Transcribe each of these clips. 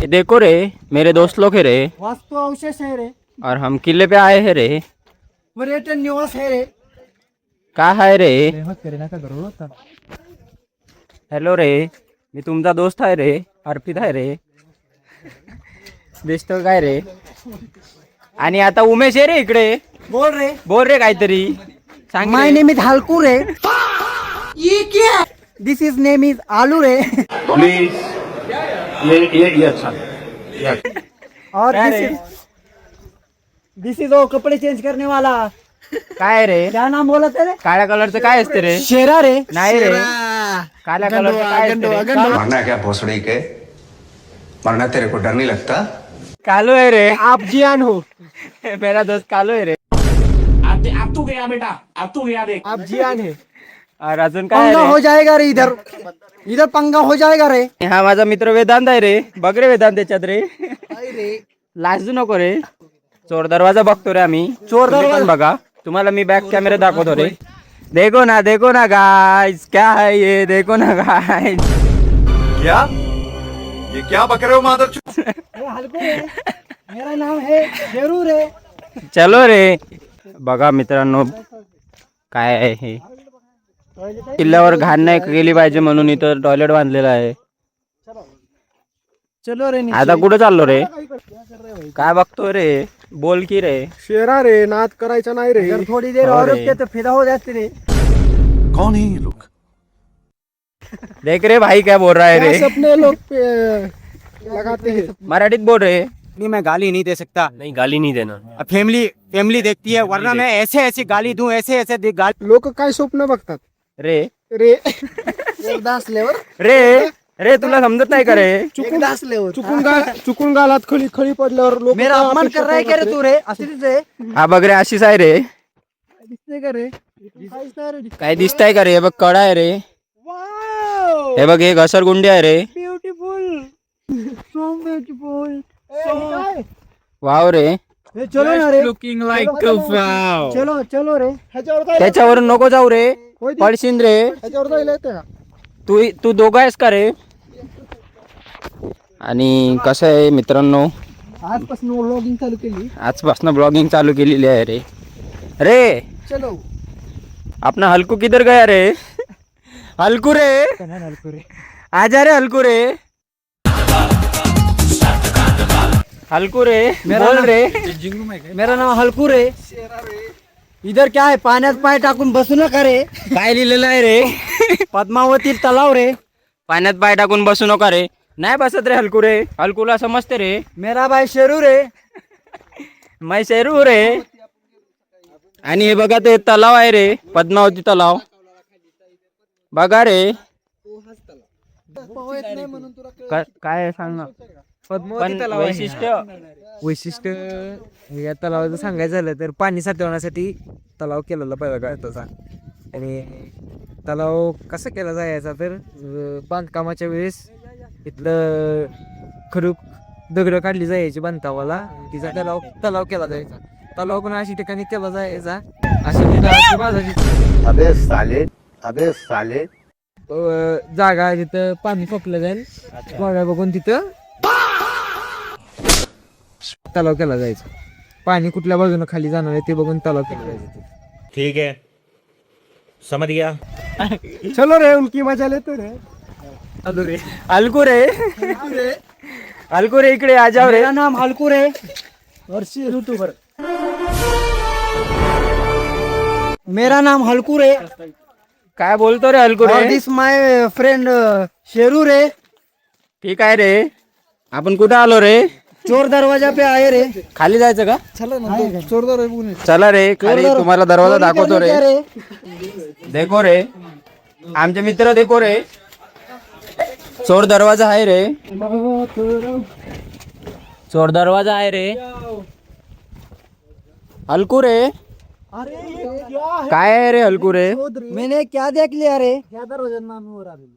देखो रे, मेरे दोस्त लोग है रे, वास्तु अवशेष है रे, और हम किले पे आए हैं रे. पर्यटन निवास है रे. काय आहे रे? करे नका करू आता. हॅलो रे, मी तुमचा दोस्त आहे रे, अर्पित आहे रे. दिसतो काय रे? आणि आता उमेश आहे रे इकडे. बोल रे. बोल रे काहीतरी सांग. माय नेम इज हलकू रे. ये क्या? This is name is Aloo रे. प्लीज ये अच्छा और दिस इज वो कपड़े चेंज करने वाला. काय रे? क्या नाम बोला तेरे? काळ्या कलरचं काय असते रे? शेरा रे. नाही रे, काळ्या कलरचं काय असते रे? मरना क्या भोसड़ी के, मरना तेरे को डर नहीं लगता? कालो आहे रे. आप जियान हो. मेरा दोस्त कालो आहे रे. अब तू गया बेटा, अब तू गया देख. आप जियान है. और अजून काय पंगा हो रे? जाएगा रे इधर. इधर पंगा हो जाएगा रे. हा माझा मित्र वेदांत आहे रे. बघ रे वेदांत त्याच्यात रे. रे. लाजू नको रे. चोर दरवाजा बघतो रे आम्ही. चोर तुम्ही पण दरवाजा बघा. तुम्हाला मी बॅक कॅमेरा दाखवतो रे. देखो ना गाइस, क्या है ये, देखो ना गाइस. क्या ये क्या बक रहे हो मादर? हलकू रे. मेरा नाम है शेरू रे. चलो रे. बघा मित्रांनो काय आहे हे. किल्ल्यावर घाण नाही केली पाहिजे म्हणून इथं टॉयलेट बांधलेलं आहे. चलो रे. आता कुठं चाललो रे? काय बघतो रे? बोल की रे. शेरा रे. नाद करायचा नाही रे. अगर थोड़ी देर और रुकते तो फिदा हो जाते रे. कौन है ये लोग? देख रे भाई क्या बोल रहा है रे. सपने लोग लगाते हैं. मराठीत बोल रे. नहीं मैं गाली नहीं दे सकता. नहीं गाली नहीं देना. अब फैमिली देखती है, वरना मैं ऐसे गाली दूं, ऐसे गाली. लोक काय स्वप्न बघतात रे रे. एकदा असल्यावर रे रे तुला समजत नाही का रे? एकदा असल्यावर चुकून गालात खळी पडल्यावर लोक मेरा अपमान कर रहा है क्या रे तू रे? असलीच आहे. हा बघ रे अशीच आहे रे. दिसते का रे? काहीच नाही रे. काय दिसतंय का रे? हे बघ कडा आहे रे. वाव, हे बघ हे घसरगुंडी आहे रे. Beautiful, so beautiful. वाव रे. हे चलो ना रे. Looking like a wow. चलो रे. ह्याच्यावर त्याच्यावरून नको जाऊ रे. पडशीन रे. ह्याच्यावर जायला येते का? तू दोघं आहेस का रे? आणि कसं आहे मित्रांनो, आजपासून व्लॉगिंग चालू केली. आजपासून ब्लॉगिंग चालू केलेली आहे रे. रे चलो. अपना हल्कू किधर गया रे? हल्कू रे, आजा रे हल्कू रे. हल्कू रे बोल रे. मेरा नाव हलकू रे. इधर क्या है? पाण्यात पाय टाकून बसू नका रे. काय लिहिलेलं आहे रे? पद्मावती तलाव रे. पाण्यात पाय टाकून बसू नका रे. नाही बसत रे हल्कू रे. हल्कूला समजते रे. मेरा भाई शेरू रे. मै शेरू रे. आणि हे बघा ते तलाव आहे रे, पद्मावती तलाव. बघा रे. काय आहे सांग ना. पण वैशिष्ट्य या तलावाचं सांगायचं झालं तर पाणी साठवण्यासाठी तलाव केलेला पहिला काळाचा. आणि तलाव कसा केला जायचा तर बांधकामाच्या वेळेस इथलं खडूक दगड काढली जायची बांधकामाला, तिचा तलाव केला जायचा. तलाव पण अशा ठिकाणी केला जायचा अशी बाजूची जागा जिथं पाणी फकलं जाईल बघा बघून तिथं तलाव केला जायचा. पाणी कुठल्या बाजूने खाली जाणार आहे ते बघून तलाव केला जायचा. ठीक है, समझ गया. चलो रे. उनकी मजा लेतो रे. हल्कू रे. हल्कू रे इकडे आ जाओ रे. मेरा नाम हलकू रे. और यूट्यूबर. मेरा नाम हलकू रे. काय बोलतो रे हल्कू और रे? दिस माय फ्रेंड शेरू रे. ठीक आहे रे. आपण कुठं आलो रे? चोर दरवाजा पे आए रे. खाली जायचं का? चला ना. चोर दरवाजा. चला रे खाली तुम्हाला दरवाजा दाखवतो रे. देखो रे, आमचे मित्र देखो रे. चोर दरवाजा आहे रे. चोर दरवाजा आहे रे. हल्कू रे. अरे ये क्या है? काय आहे रे हल्कू रे? मैंने क्या देख लिया रे? या दरवाजा नावावर आलेलो.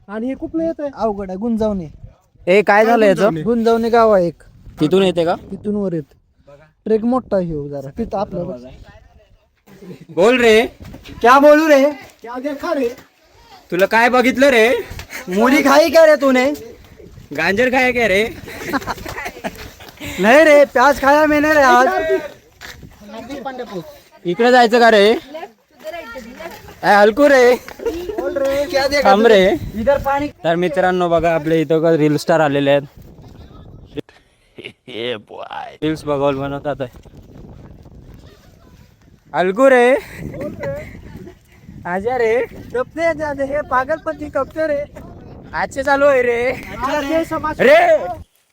आणि हे कुठलं येत आहे? अवघड आहे. गुंजावणे. ए काय झालं याचं? गुंजावणे गाव आहे एक. तिथून येते का? तिथून वर येत. ट्रेक मोठा आहे हो जरा. तिथं आपलं बोल रे. क्या बोलू रे? क्या देखा रे? तुला काय बघितलं रे? मुली खाई क्या रे तूने? गांजर खाया क्या रे? नाही रे, प्याज खाया मैंने रे आज. इकडे जायचं का रे? हलकू रे, थांब रे. इधर पाणी. तर मित्रांनो बघा आपल्या इथं रील स्टार आलेले आहेत. रील्स बघावल बनवतात. हलकू रे, आजा रे. कब से जाते हे पागलपंती कब से रे? आजचे चालू आहे रे. अच्छा रे समाज. रे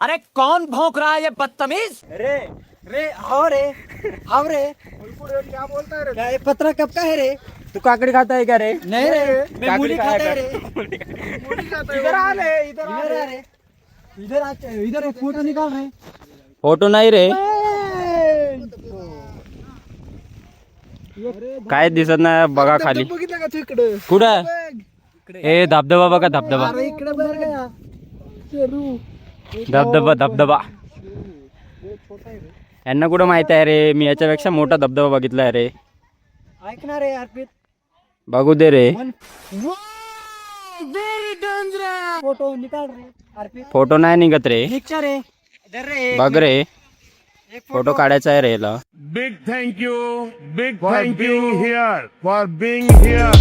अरे कौन भौंक रहा है ये बदतमीज? रे रे आओ रे, आओ रे. क्या बोलता है रे? क्या ये पत्रा कब का है रे? तू काकडी खाताय का रे? नहीं रे, मैं मूली खाया खाता है कर. रे. इधर आ रे, इधर आ रे. इधर एक फोटो निकाल रहे. फोटो नाही रे, काय दिसत नाही बघा खाली. बघितलं का तू इकडे? कुठं? ए धबधबा बघा, धबधबा अरे इकडे बघ गया. धबधबा धबधबा. यांना कुठं माहित आहे रे, मी याच्यापेक्षा मोठा धबधबा बघितलाय रे. ऐकणार रे अर्पित. बघू दे रे. फोटो निकाल रे अर्पित. फोटो नाही निघत रे. पिक्चर रे. इधर रे. बघ रे, एक फोटो काढायचा आहे रे याला. Big thank you for being here.